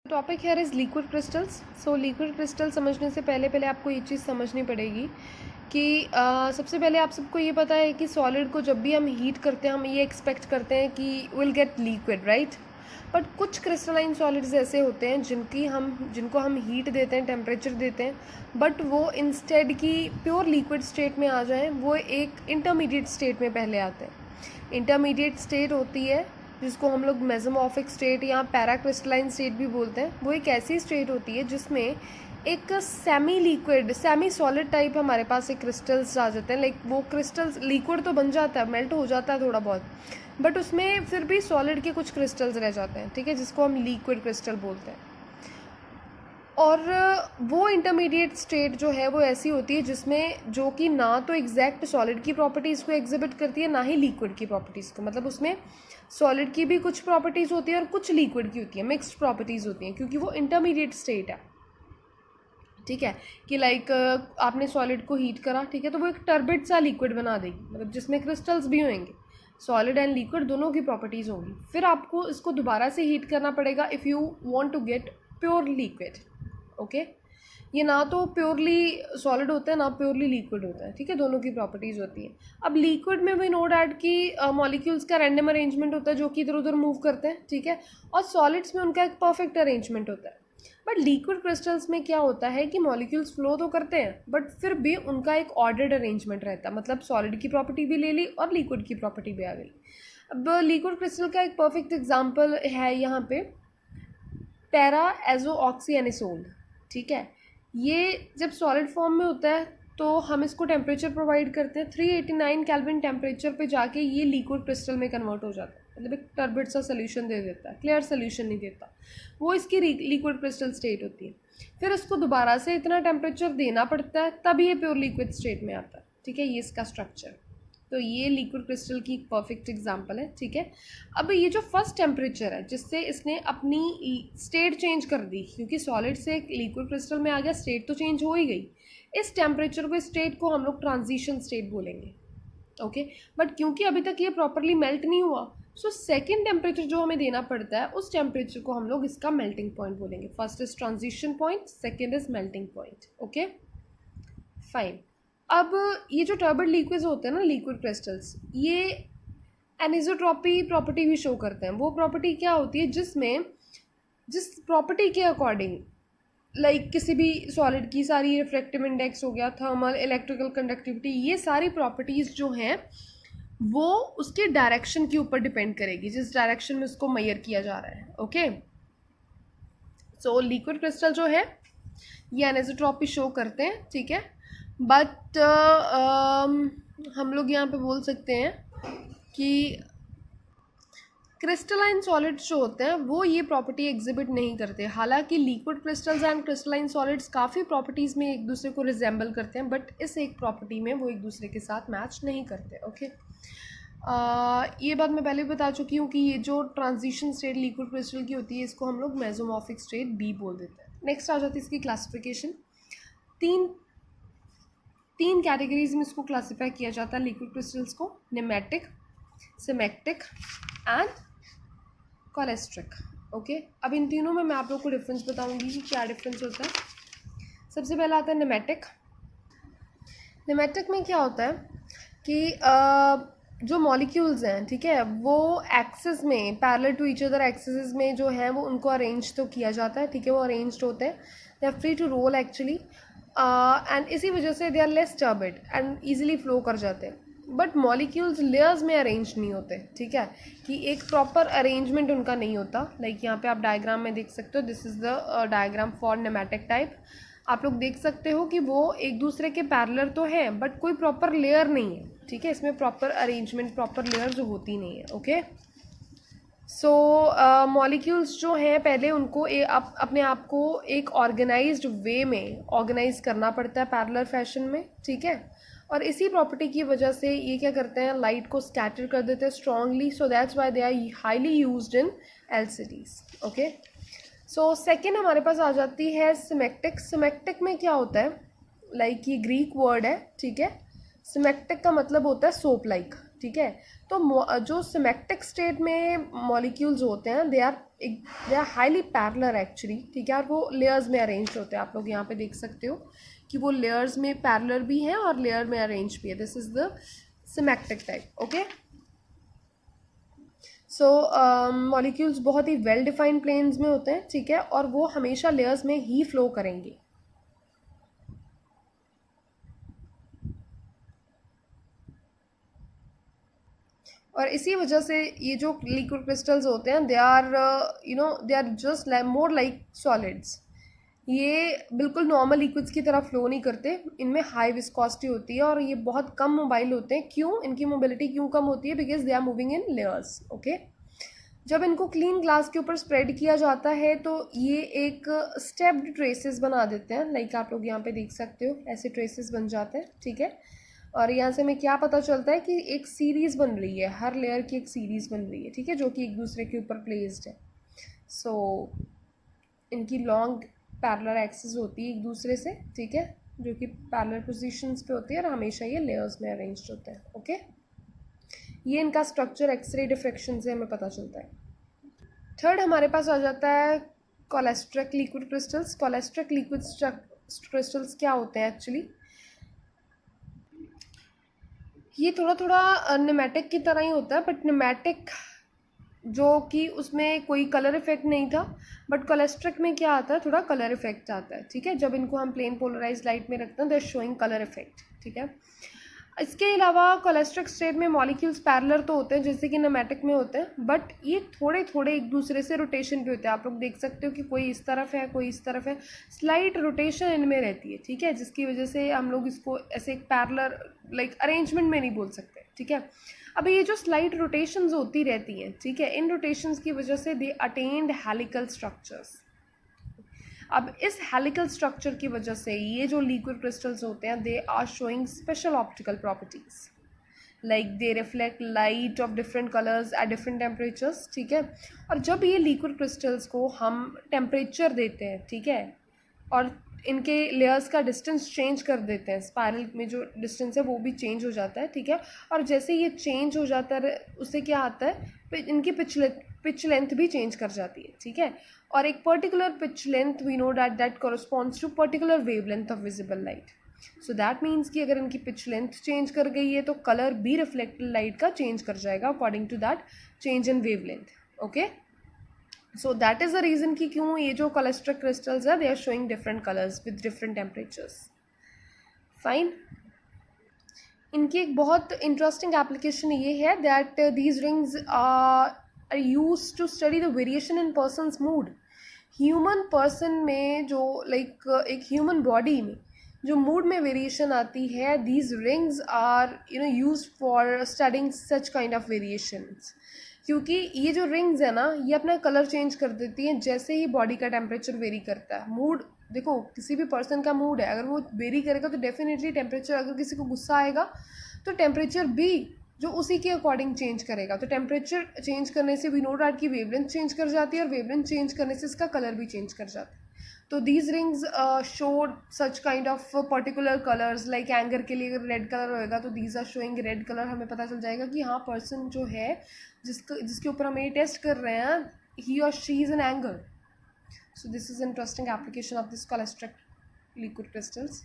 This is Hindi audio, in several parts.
Topic here is liquid crystals. So liquid crystal समझने से पहले आपको ये चीज़ समझनी पड़ेगी कि सबसे पहले आप सबको ये पता है कि सॉलिड को जब भी हम हीट करते हैं हम ये एक्सपेक्ट करते हैं कि will get liquid, right. But कुछ क्रिस्टलाइन सॉलिड्स ऐसे होते हैं जिनको हम हीट देते हैं, टेम्परेचर देते हैं, बट वो इंस्टेड की प्योर लिक्विड स्टेट में आ जाएं, वो एक इंटरमीडिएट स्टेट में पहले आते हैं। इंटरमीडिएट स्टेट होती है जिसको हम लोग मेसोमॉर्फिक स्टेट या पैराक्रिस्टलाइन स्टेट भी बोलते हैं। वो एक ऐसी स्टेट होती है जिसमें एक semi liquid, semi solid type हमारे पास एक क्रिस्टल्स आ जाते हैं। लाइक वो क्रिस्टल्स लिक्विड तो बन जाता है, मेल्ट हो जाता है थोड़ा बहुत, बट उसमें फिर भी सॉलिड के कुछ क्रिस्टल्स रह जाते हैं, ठीक है, जिसको हम लिक्विड क्रिस्टल बोलते हैं। और वो इंटरमीडिएट स्टेट जो है वो ऐसी होती है जिसमें जो कि ना तो एग्जैक्ट सॉलिड की प्रॉपर्टीज़ को एग्जिबिट करती है, ना ही लिक्विड की प्रॉपर्टीज़ को। मतलब उसमें सॉलिड की भी कुछ प्रॉपर्टीज़ होती है और कुछ लिक्विड की होती है, मिक्स्ड प्रॉपर्टीज़ होती हैं, क्योंकि वो इंटरमीडिएट स्टेट है, ठीक है। कि लाइक आपने सॉलिड को हीट करा, ठीक है, तो वो एक टर्बिड सा लिक्विड बना देगी, मतलब जिसमें क्रिस्टल्स भी होंगे, सॉलिड एंड लिक्विड दोनों की प्रॉपर्टीज़ होंगी। फिर आपको इसको दोबारा से हीट करना पड़ेगा if you want to get pure liquid, okay. ये ना तो प्योरली सॉलिड होता है ना प्योरली लिक्विड होता है, ठीक है, दोनों की प्रॉपर्टीज़ होती हैं। अब लिक्विड में भी नो डाउट कि मॉलिक्यूल्स का रैंडम अरेंजमेंट होता है जो कि इधर उधर मूव करते हैं, ठीक है, और सॉलिड्स में उनका एक परफेक्ट अरेंजमेंट होता है। बट लिक्विड क्रिस्टल्स में क्या होता है कि मॉलिक्यूल्स फ्लो तो करते हैं बट फिर भी उनका एक ऑर्डर्ड अरेंजमेंट रहता है, मतलब सॉलिड की प्रॉपर्टी भी ले ली और लिक्विड की प्रॉपर्टी भी आ गई। अब लिक्विड क्रिस्टल का एक परफेक्ट एग्जाम्पल है यहाँ पे पैरा एजोऑक्सीएनिसोल, ठीक है। ये जब सॉलिड फॉर्म में होता है तो हम इसको टेम्परेचर प्रोवाइड करते हैं 389 केल्विन टेम्परेचर पे जाके ये लिक्विड क्रिस्टल में कन्वर्ट हो जाता है, मतलब एक टर्बिड सा सोल्यूशन दे देता है, क्लियर सोल्यूशन नहीं देता, वो इसकी लिक्विड क्रिस्टल स्टेट होती है। फिर उसको दोबारा से इतना टेम्परेचर देना पड़ता है तब ये प्योर लिक्विड स्टेट में आता है, ठीक है, ये इसका स्ट्रक्चर। तो ये लिक्विड क्रिस्टल की एक परफेक्ट एग्जांपल है, ठीक है। अब ये जो फर्स्ट टेम्परेचर है जिससे इसने अपनी स्टेट चेंज कर दी, क्योंकि सॉलिड से लिक्विड क्रिस्टल में आ गया, स्टेट तो चेंज हो ही गई, इस टेम्परेचर को, स्टेट को हम लोग ट्रांजिशन स्टेट बोलेंगे, ओके। बट क्योंकि अभी तक ये प्रॉपरली मेल्ट नहीं हुआ, सो सेकेंड टेम्परेचर जो हमें देना पड़ता है उस टेम्परेचर को हम लोग इसका मेल्टिंग पॉइंट बोलेंगे। First is transition point, second is melting point, okay fine. अब ये जो टर्बिड लिक्विड्स होते हैं ना, लिक्विड क्रिस्टल्स, ये एनिसोट्रॉपी प्रॉपर्टी भी शो करते हैं। वो प्रॉपर्टी क्या होती है जिसमें जिस प्रॉपर्टी के अकॉर्डिंग, लाइक किसी भी सॉलिड की सारी रिफ्रैक्टिव इंडेक्स हो गया, थर्मल, इलेक्ट्रिकल कंडक्टिविटी, ये सारी प्रॉपर्टीज़ जो हैं वो उसके डायरेक्शन के ऊपर डिपेंड करेगी, जिस डायरेक्शन में उसको मेजर किया जा रहा है, ओके। सो लिक्विड क्रिस्टल जो है ये एनिसोट्रॉपी शो करते हैं, ठीक है। बट हम लोग यहाँ पे बोल सकते हैं कि क्रिस्टलाइन सॉलिड्स जो होते हैं वो ये प्रॉपर्टी एग्जिबिट नहीं करते। हालांकि liquid crystals and crystalline solids काफ़ी प्रॉपर्टीज़ में एक दूसरे को रिजेंबल करते हैं, बट इस एक प्रॉपर्टी में वो एक दूसरे के साथ मैच नहीं करते, ओके। ये बात मैं पहले बता चुकी हूँ कि ये जो ट्रांजिशन स्टेट लिक्विड क्रिस्टल की होती है इसको हम लोग मेसोमॉर्फिक स्टेट बी बोल देते हैं। नेक्स्ट आ जाती है इसकी क्लासिफिकेशन। तीन कैटेगरीज में इसको क्लासीफाई किया जाता है लिक्विड क्रिस्टल्स को, निमेटिक, सिमेक्टिक एंड कॉलेस्ट्रिक, ओके। अब इन तीनों में मैं आप लोग को डिफरेंस बताऊंगी कि क्या डिफरेंस होता है। सबसे पहला आता है निमेटिक। निमेटिक में क्या होता है कि जो मॉलिक्यूल्स हैं, ठीक है, वो एक्सिस में parallel to each other axis में जो है वो उनको अरेंज तो किया जाता है, ठीक है, वो अरेंज्ड होते हैं, they are free to roll actually, and इसी वजह से they are less turbid and easily flow कर जाते हैं। बट मॉलिक्यूल्स लेयर्स में अरेंज नहीं होते, ठीक है, कि एक प्रॉपर अरेंजमेंट उनका नहीं होता। लाइक यहाँ पे आप डायग्राम में देख सकते हो, this is the diagram for nematic type. आप लोग देख सकते हो कि वो एक दूसरे के पैरेलल तो है बट कोई प्रॉपर लेयर नहीं है, ठीक है, इसमें प्रॉपर अरेंजमेंट, प्रॉपर लेयर जो होती नहीं है, ओके। सो मॉलिक्यूल्स जो हैं पहले उनको अपने आप को एक ऑर्गेनाइज्ड वे में ऑर्गेनाइज करना पड़ता है पैरेलल फैशन में, ठीक है, और इसी प्रॉपर्टी की वजह से ये क्या करते हैं, लाइट को स्कैटर कर देते हैं strongly, so that's why they are highly used in LCDs, okay. So second हमारे पास आ जाती है सिमेक्टिक। सिमेक्टिक में क्या होता है, लाइक ये ग्रीक वर्ड है, ठीक है, सिमेक्टिक का मतलब होता है सोप लाइक, ठीक है। तो जो सिमेट्रिक स्टेट में मॉलिक्यूल्स होते हैं they are highly parallel actually, ठीक है, और वो लेयर्स में अरेंज होते हैं। आप लोग यहाँ पे देख सकते हो कि वो लेयर्स में पैरेलल भी हैं और लेयर में अरेंज भी है। This is the symmetric type. Okay, so molecules बहुत ही वेल डिफाइंड प्लेन्स में होते हैं, ठीक है, और वो हमेशा लेयर्स में ही फ्लो करेंगे। और इसी वजह से ये जो लिक्विड क्रिस्टल्स होते हैं they are they are just more like solids. ये बिल्कुल नॉर्मल लिक्विड्स की तरह फ्लो नहीं करते, इनमें हाई विस्कोसिटी होती है और ये बहुत कम मोबाइल होते हैं। क्यों? इनकी मोबिलिटी क्यों कम होती है? Because they are moving in layers. Okay, जब इनको क्लीन ग्लास के ऊपर स्प्रेड किया जाता है तो ये एक स्टेप्ड ट्रेसेस बना देते हैं। लाइक आप लोग यहाँ पे देख सकते हो ऐसे ट्रेसेस बन जाते हैं, ठीक है। और यहाँ से हमें क्या पता चलता है कि एक सीरीज़ बन रही है, हर लेयर की एक सीरीज़ बन रही है, ठीक है, जो कि एक दूसरे के ऊपर प्लेस्ड है। सो इनकी लॉन्ग पैरेलल एक्सिस होती है एक दूसरे से, ठीक है, जो कि पैरेलल पोजीशंस पे होती है और हमेशा ये लेयर्स में अरेंज्ड होते हैं। ओके, ये इनका स्ट्रक्चर एक्सरे डिफ्रैक्शन से हमें पता चलता है। थर्ड हमारे पास आ जाता है कोलेस्ट्रिक लिक्विड क्रिस्टल्स। कोलेस्ट्रिक लिक्विड क्रिस्टल्स क्या होते हैं एक्चुअली? ये थोड़ा थोड़ा न्यूमेटिक की तरह ही होता है, बट न्यूमेटिक जो कि उसमें कोई कलर इफेक्ट नहीं था, बट कोलेस्ट्रिक में क्या आता है, थोड़ा कलर इफेक्ट आता है, ठीक है। जब इनको हम प्लेन पोलराइज लाइट में रखते हैं they are showing colour effect, ठीक है। इसके अलावा कोलेस्ट्रिक स्टेट में मॉलिक्यूल्स पैरेलल तो होते हैं जैसे कि न्यूमेटिक में होते हैं, बट ये थोड़े थोड़े एक दूसरे से रोटेशन पे होते हैं। आप लोग देख सकते हो कि कोई इस तरफ है कोई इस तरफ है, स्लाइट रोटेशन इनमें रहती है, ठीक है, जिसकी वजह से हम लोग इसको ऐसे एक पैरेलल लाइक अरेंजमेंट में नहीं बोल सकते, ठीक है। अब ये जो स्लाइट रोटेशंस होती रहती हैं, ठीक है, इन रोटेशंस की वजह से दे अटेन्ड हेलिकल स्ट्रक्चर्स। अब इस हेलिकल स्ट्रक्चर की वजह से ये जो लिक्विड क्रिस्टल्स होते हैं they are showing special optical properties, like they reflect light of different colours at different temperatures, ठीक है। और जब ये लिक्विड क्रिस्टल्स को हम टेम्परेचर देते हैं, ठीक है, और इनके लेयर्स का डिस्टेंस चेंज कर देते हैं, स्पायरल में जो डिस्टेंस है वो भी चेंज हो जाता है, ठीक है। और जैसे ये चेंज हो जाता है उससे क्या आता है, इनकी पिच लेंथ भी चेंज कर जाती है, ठीक है। और एक particular pitch length we know that corresponds to particular wavelength of visible light. So that means कि अगर इनकी पिच लेंथ चेंज कर गई है तो कलर भी रिफ्लेक्टेड लाइट का चेंज कर जाएगा according to that change in wavelength. Okay, so that is the reason कि क्यों ये जो कोलेस्ट्रिक क्रिस्टल्स है they are showing different colours with different temperatures. Fine, इनकी एक बहुत इंटरेस्टिंग एप्लीकेशन ये है that these rings are used to study the variation in persons mood. Human person में जो लाइक एक ह्यूमन बॉडी में जो मूड में वेरिएशन आती है, these rings are used for studying such kind of variations. क्योंकि ये जो रिंग्स है ना ये अपना कलर चेंज कर देती हैं जैसे ही बॉडी का टेम्परेचर वेरी करता है। मूड देखो, किसी भी पर्सन का मूड है, अगर वो वेरी करेगा तो डेफिनेटली टेम्परेचर, अगर किसी को गुस्सा आएगा तो टेम्परेचर भी जो उसी के अकॉर्डिंग चेंज करेगा। तो टेम्परेचर चेंज करने से वी नो दैट की वेवलेंथ चेंज कर जाती है और वेवलेंथ चेंज करने से इसका कलर भी चेंज कर जाता है। तो these rings show such kind of particular colours, like anger के लिए अगर रेड कलर होएगा तो these are showing red colour. हमें पता चल जाएगा कि हाँ पर्सन जो है जिसके ऊपर हम ये टेस्ट कर रहे हैं he or she is in anger. So this is interesting application of this cholesteric liquid crystals.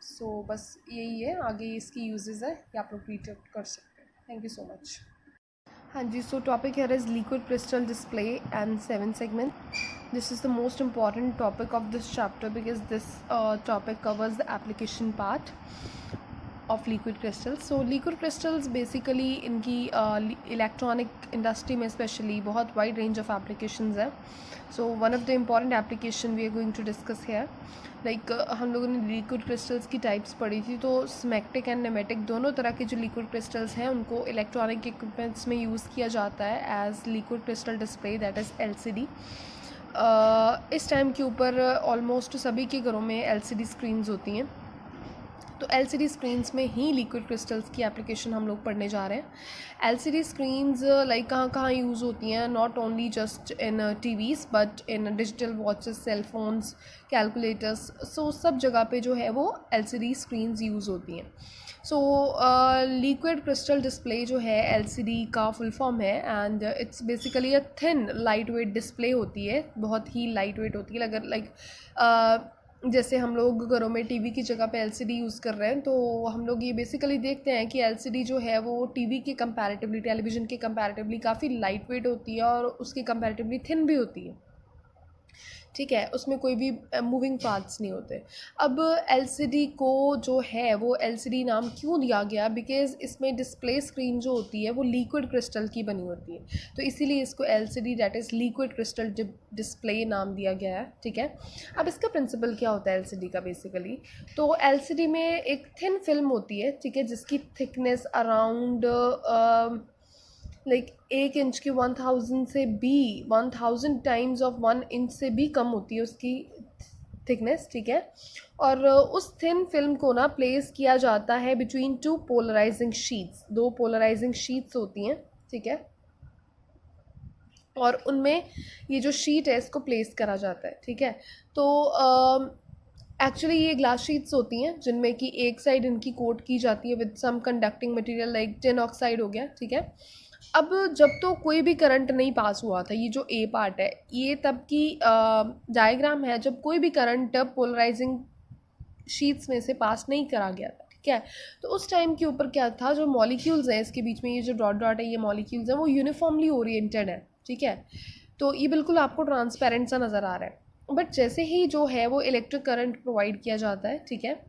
So बस यही है, आगे इसकी यूजेस है ये आप लोग रीड कर सकते हैं। Thank you so much. हाँ जी, so topic here is liquid crystal display and 7 segment. This is the most important topic of this chapter because this topic covers the application part of liquid crystals. So liquid crystals basically इनकी electronic industry में especially बहुत wide range of applications है. So one of the important application we are going to discuss here, like हम लोगों ने लिक्विड क्रिस्टल्स की टाइप्स पढ़ी थी। तो स्मेक्टिक एंड नेमेटिक दोनों तरह के जो लिक्विड क्रिस्टल्स हैं उनको इलेक्ट्रॉनिक इक्विपमेंट्स में यूज़ किया जाता है as liquid crystal display, that is LCD। इस टाइम के ऊपर ऑलमोस्ट सभी के घरों में LCD स्क्रीन्स होती हैं। तो LCD स्क्रीन्स में ही लिक्विड क्रिस्टल्स की एप्लीकेशन हम लोग पढ़ने जा रहे हैं। LCD स्क्रीन्स लाइक कहाँ कहाँ यूज़ होती हैं, not only just in TVs but in digital watches, cell phones, calculators, so सब जगह पे जो है वो LCD स्क्रीन्स यूज़ होती हैं। सो लिक्विड क्रिस्टल डिस्प्ले जो है एलसीडी का फुल फॉर्म है, and it's basically a thin light weight display होती है, बहुत ही लाइट वेट होती है। अगर जैसे हम लोग घरों में टीवी की जगह पे एलसीडी यूज़ कर रहे हैं, तो हम लोग ये बेसिकली देखते हैं कि एलसीडी जो है वो टीवी के कंपैरेटिवली, टेलीविज़न के कंपैरेटिवली काफ़ी लाइट वेट होती है और उसकी कंपैरेटिवली थिन भी होती है, ठीक है। उसमें कोई भी मूविंग पार्ट्स नहीं होते। अब एलसीडी को जो है वो एलसीडी नाम क्यों दिया गया, बिकॉज़ इसमें डिस्प्ले स्क्रीन जो होती है वो लिक्विड क्रिस्टल की बनी होती है, तो इसीलिए इसको LCD that is liquid crystal display नाम दिया गया है, ठीक है। अब इसका प्रिंसिपल क्या होता है एलसीडी का बेसिकली, तो एलसीडी में एक थिन फिल्म होती है, ठीक है, जिसकी थिकनेस अराउंड लाइक 1 इंच की 1000 से भी 1000 टाइम्स ऑफ 1 इंच से भी कम होती है उसकी थिकनेस, ठीक है। और उस थिन फिल्म को ना प्लेस किया जाता है बिटवीन टू पोलराइजिंग शीट्स, दो पोलराइजिंग शीट्स होती हैं, ठीक है, और उनमें ये जो शीट है इसको प्लेस करा जाता है, ठीक है। तो एक्चुअली ये ग्लास शीट्स होती हैं जिनमें कि एक साइड इनकी कोट की जाती है with some conducting material like tin oxide हो गया, ठीक है। अब जब तो कोई भी करंट नहीं पास हुआ था, ये जो ए पार्ट है ये तब की डायग्राम है जब कोई भी करंट पोलराइजिंग शीट्स में से पास नहीं करा गया था, ठीक है। तो उस टाइम के ऊपर क्या था, जो मॉलिक्यूल्स हैं इसके बीच में, ये जो डॉट डॉट है ये मॉलिक्यूल्स हैं, वो यूनिफॉर्मली ओरिएंटेड है, ठीक है। तो ये बिल्कुल आपको ट्रांसपेरेंट सा नज़र आ रहा है। बट जैसे ही जो है वो इलेक्ट्रिक करंट प्रोवाइड किया जाता है, ठीक है,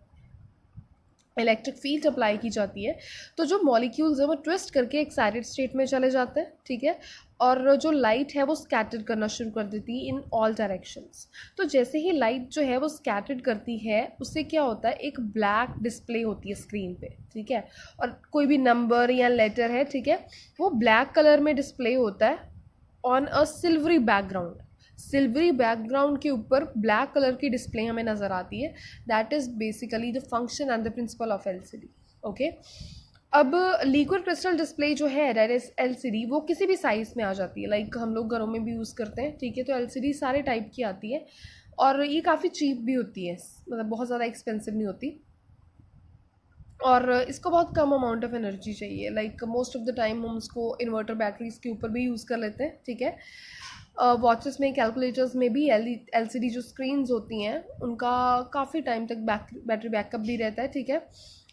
इलेक्ट्रिक फील्ड अप्लाई की जाती है, तो जो मॉलिक्यूल्स हैं वो ट्विस्ट करके एक्साइटेड स्टेट में चले जाते हैं, ठीक है, और जो लाइट है वो स्कैटर करना शुरू कर देती है इन ऑल डायरेक्शंस। तो जैसे ही लाइट जो है वो स्कैटर्ड करती है, उससे क्या होता है, एक ब्लैक डिस्प्ले होती है स्क्रीन पे, ठीक है, और कोई भी नंबर या लेटर है, ठीक है, वो ब्लैक कलर में डिस्प्ले होता है on a silvery background. Silvery background के ऊपर ब्लैक कलर की डिस्प्ले हमें नज़र आती है। That is basically the function and the principle of LCD, okay. अब लिक्विड क्रिस्टल डिस्प्ले जो है दैट इज़ एलसीडी, वो किसी भी साइज़ में आ जाती है, लाइक हम लोग घरों में भी यूज़ करते हैं, ठीक है। तो एलसीडी सारे टाइप की आती है और ये काफ़ी चीप भी होती है, मतलब बहुत ज़्यादा एक्सपेंसिव नहीं होती, और इसको बहुत कम अमाउंट ऑफ एनर्जी चाहिए, like most of the time हम उसको इन्वर्टर बैटरीज के ऊपर भी यूज़ कर लेते हैं, ठीक है। वॉचेस में, कैलकुलेटर्स में भी एलसीडी जो स्क्रीन्स होती हैं उनका काफ़ी टाइम तक बैटरी बैकअप भी रहता है, ठीक है,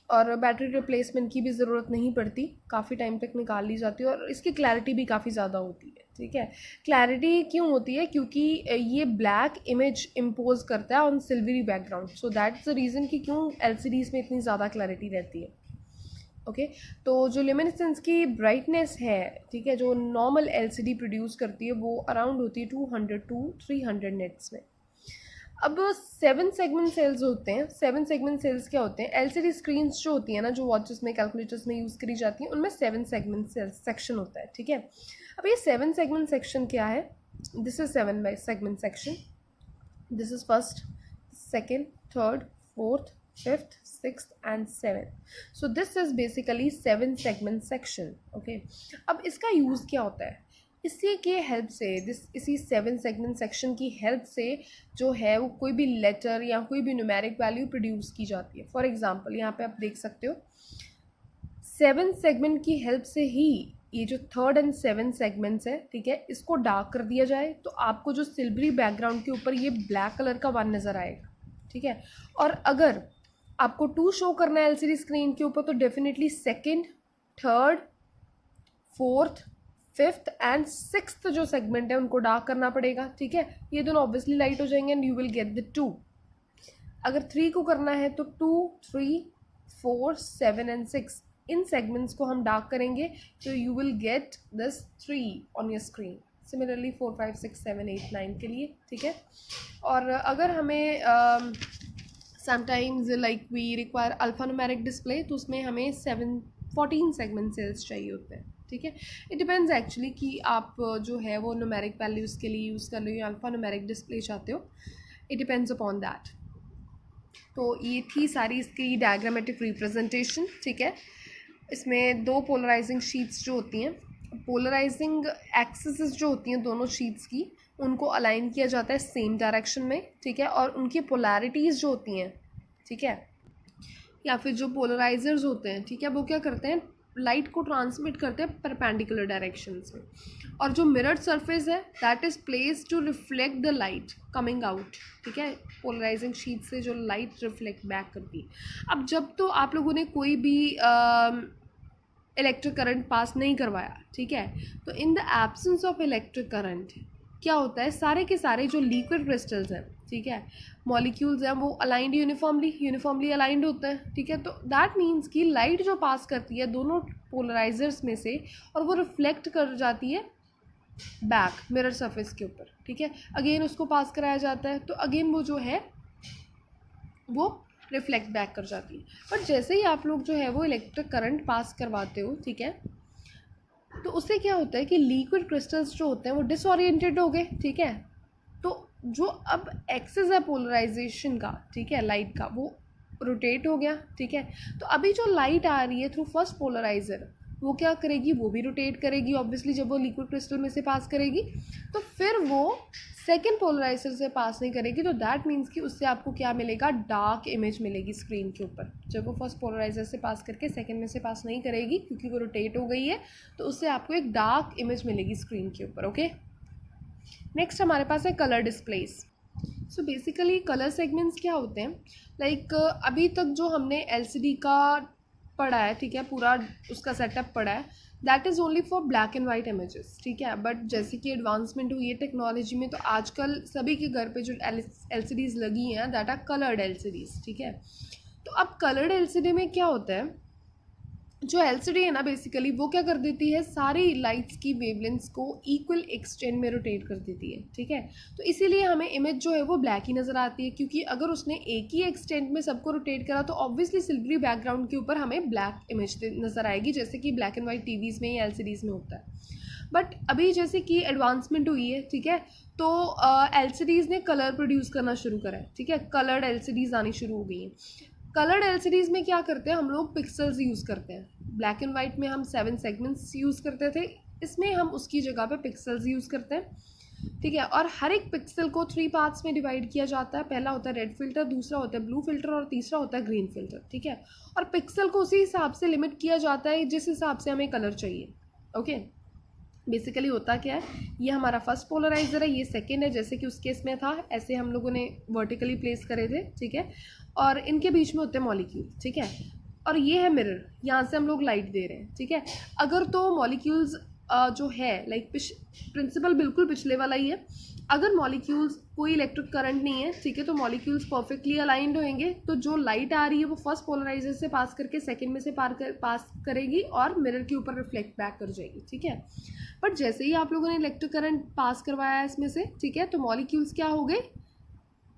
और बैटरी रिप्लेसमेंट की भी ज़रूरत नहीं पड़ती, काफ़ी टाइम तक निकाल ली जाती है, और इसकी क्लैरिटी भी काफ़ी ज़्यादा होती है, ठीक है। क्लैरिटी क्यों होती है, क्योंकि ये ब्लैक इमेज इम्पोज करता है on silvery background, so that's the reason कि क्यों एलसीडीज़ में इतनी ज़्यादा क्लैरिटी रहती है, ओके। तो जो ल्यूमिनेसेंस की ब्राइटनेस है, ठीक है, जो नॉर्मल एलसीडी प्रोड्यूस करती है वो अराउंड होती है 200 to 300 नेट्स में। अब 7 सेगमेंट सेल्स होते हैं। 7 सेगमेंट सेल्स क्या होते हैं, एलसीडी स्क्रीन्स जो होती हैं ना, जो वॉचेस में, कैलकुलेटर्स में यूज़ करी जाती हैं, उनमें 7 सेगमेंट सेल्स सेक्शन होता है, ठीक है। अब ये 7 सेगमेंट सेक्शन क्या है, this is 7 segment section, this is first, second, third, fourth, fifth, sixth and seventh. So this is basically 7 segment section, okay. अब इसका यूज़ क्या होता है, इसी के हेल्प से, इसी 7 सेगमेंट सेक्शन की हेल्प से जो है वो कोई भी लेटर या कोई भी न्यूमेरिक वैल्यू प्रोड्यूस की जाती है। फॉर एग्जांपल यहाँ पे आप देख सकते हो 7 सेगमेंट की हेल्प से ही ये जो 3rd and 7th सेगमेंट्स है, ठीक है, इसको डार्क कर दिया जाए तो आपको जो सिल्वरी बैकग्राउंड के ऊपर ये ब्लैक कलर का 1 नज़र आएगा, ठीक है। और अगर आपको 2 शो करना है एलसीडी स्क्रीन के ऊपर तो definitely 2nd, 3rd, 4th, 5th and 6th जो सेगमेंट है उनको डार्क करना पड़ेगा, ठीक है। ये दोनों ऑब्वियसली लाइट हो जाएंगे and you will get the 2। अगर 3 को करना है तो 2, 3, 4, 7 एंड 6 इन सेगमेंट्स को हम डार्क करेंगे तो you will get this 3 on your screen. Similarly 4, 5, 6, 7, 8, 9 के लिए, ठीक है। और अगर हमें sometimes like we require alpha numeric display, तो उसमें हमें 14 सेगमेंट सेल्स चाहिए होते हैं, ठीक है। इट डिपेंड्स एक्चुअली कि आप जो है वो न्यूमेरिक वैल्यूज़ के लिए यूज़ कर लो या अल्फा न्यूमेरिक डिस्प्ले चाहते हो, इट डिपेंड्स अपॉन दैट। तो ये थी सारी इसकी डायग्रामेटिक रिप्रेजेंटेशन, ठीक है। इसमें 2 पोलराइजिंग शीट्स जो होती हैं, पोलराइजिंग एक्सिस जो होती हैं दोनों शीट्स की, उनको अलाइन किया जाता है सेम डायरेक्शन में, ठीक है, और उनकी पोलैरिटीज़ जो होती हैं, ठीक है, या फिर जो पोलराइजर्स होते हैं, ठीक है, वो क्या करते हैं, लाइट को ट्रांसमिट करते हैं परपेंडिकुलर डायरेक्शन से, और जो मिरर्ड सरफेस है that is place to reflect the light coming out, ठीक है, पोलराइजिंग शीट से जो लाइट रिफ्लेक्ट बैक करती है। अब जब तो आप लोगों ने कोई भी इलेक्ट्रिक करंट पास नहीं करवाया, ठीक है, तो in the absence of electric current क्या होता है, सारे के सारे जो लिक्विड क्रिस्टल्स हैं, ठीक है, मॉलिक्यूल्स हैं, वो अलाइंड यूनिफॉर्मली अलाइंड होते हैं, ठीक है। तो दैट मीन्स कि लाइट जो पास करती है दोनों पोलराइजर्स में से, और वो रिफ्लेक्ट कर जाती है बैक मिरर सरफेस के ऊपर, ठीक है, अगेन उसको पास कराया जाता है, तो अगेन वो जो है वो रिफ्लेक्ट बैक कर जाती है। बट जैसे ही आप लोग जो है वो इलेक्ट्रिक करंट पास करवाते हो, ठीक है, तो उससे क्या होता है कि लिक्विड क्रिस्टल्स जो होते हैं वो डिसओरिएंटेड हो गए, ठीक है। तो जो अब एक्सेस है पोलराइजेशन का, ठीक है, लाइट का, वो रोटेट हो गया, ठीक है। तो अभी जो लाइट आ रही है थ्रू फर्स्ट पोलराइजर, वो क्या करेगी, वो भी रोटेट करेगी ऑब्वियसली, जब वो लिक्विड क्रिस्टल में से पास करेगी, तो फिर वो सेकेंड पोलराइजर से पास नहीं करेगी, तो दैट मीन्स कि उससे आपको क्या मिलेगा, डार्क इमेज मिलेगी स्क्रीन के ऊपर। जब वो फर्स्ट पोलराइजर से पास करके सेकेंड में से पास नहीं करेगी क्योंकि वो रोटेट हो गई है, तो उससे आपको एक डार्क इमेज मिलेगी स्क्रीन के ऊपर। ओके, नेक्स्ट हमारे पास है colour displace. So basically colour segments क्या होते हैं, लाइक अभी तक जो हमने एलसीडी का पढ़ा है, ठीक है, पूरा उसका सेटअप पढ़ा है, that is only for black and white images, ठीक है। बट जैसे कि एडवांसमेंट हुई है टेक्नोलॉजी में, तो आजकल सभी के घर पे जो एलसीडीज़ लगी हैं दैट आर कलर्ड एलसीडीज़, ठीक है। तो अब कलर्ड एलसीडी में क्या होता है, जो एलसीडी है ना बेसिकली वो क्या कर देती है, सारी लाइट्स की वेवलेंथ्स को इक्वल एक्सटेंट में रोटेट कर देती है, ठीक है। तो इसीलिए हमें इमेज जो है वो ब्लैक ही नज़र आती है, क्योंकि अगर उसने एक ही एक्सटेंट में सबको रोटेट करा तो ऑब्वियसली सिल्वरी बैकग्राउंड के ऊपर हमें ब्लैक इमेज नज़र आएगी, जैसे कि ब्लैक एंड वाइट टीवीज़ में या एलसीडीज़ में होता है। बट अभी जैसे कि एडवांसमेंट हुई है, ठीक है, तो एलसीडीज़ ने कलर प्रोड्यूस करना शुरू करा है, ठीक है, कलर्ड एलसीडीज़ आनी शुरू हो गई हैं। कलर्ड एलसीडीज़ में क्या करते हैं हम लोग, पिक्सल्स यूज़ करते हैं। ब्लैक एंड वाइट में हम 7 सेगमेंट्स यूज़ करते थे, इसमें हम उसकी जगह पे पिक्सल्स यूज़ करते हैं, ठीक है। और हर एक पिक्सल को 3 पार्ट्स में डिवाइड किया जाता है। पहला होता है रेड फिल्टर, दूसरा होता है ब्लू फिल्टर, और तीसरा होता है ग्रीन फिल्टर, ठीक है। और पिक्सल को उसी हिसाब से लिमिट किया जाता है जिस हिसाब से हमें कलर चाहिए। ओके, बेसिकली होता क्या है, ये हमारा फर्स्ट पोलराइजर है, ये सेकंड है, जैसे कि उस केस में था, ऐसे हम लोगों ने वर्टिकली प्लेस करे थे, ठीक है। और इनके बीच में होते हैं मॉलिक्यूल, ठीक है। और ये है मिरर, यहाँ से हम लोग लाइट दे रहे हैं, ठीक है। अगर तो मॉलिक्यूल्स जो है लाइक प्रिंसिपल बिल्कुल पिछले वाला ही है, अगर मॉलिक्यूल्स कोई इलेक्ट्रिक करंट नहीं है, ठीक है, तो मॉलिक्यूल्स परफेक्टली अलाइंड होंगे, तो जो लाइट आ रही है वो फर्स्ट पोलराइजर से पास करके सेकंड में से पास करेगी और मिरर के ऊपर रिफ्लेक्ट बैक कर जाएगी, ठीक है। बट जैसे ही आप लोगों ने इलेक्ट्रिक करंट पास करवाया है इसमें से, ठीक है, तो मॉलिक्यूल्स क्या हो गए,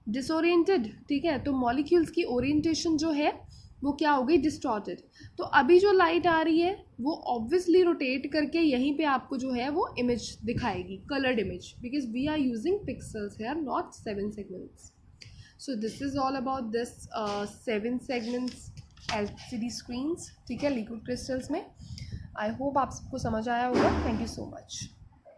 डिसोरिएंटेड, ठीक है। तो मॉलिक्यूल्स की ओरिएंटेशन जो है वो क्या हो गई, डिस्टॉर्टेड। तो अभी जो लाइट आ रही है वो ऑब्वियसली रोटेट करके यहीं पे आपको जो है वो इमेज दिखाएगी, coloured image, because we are using pixels here, not 7 segments. So this is all about this 7 segments LCD screens, ठीक है, लिक्विड क्रिस्टल्स में। आई होप आप सबको समझ आया होगा। Thank you so much.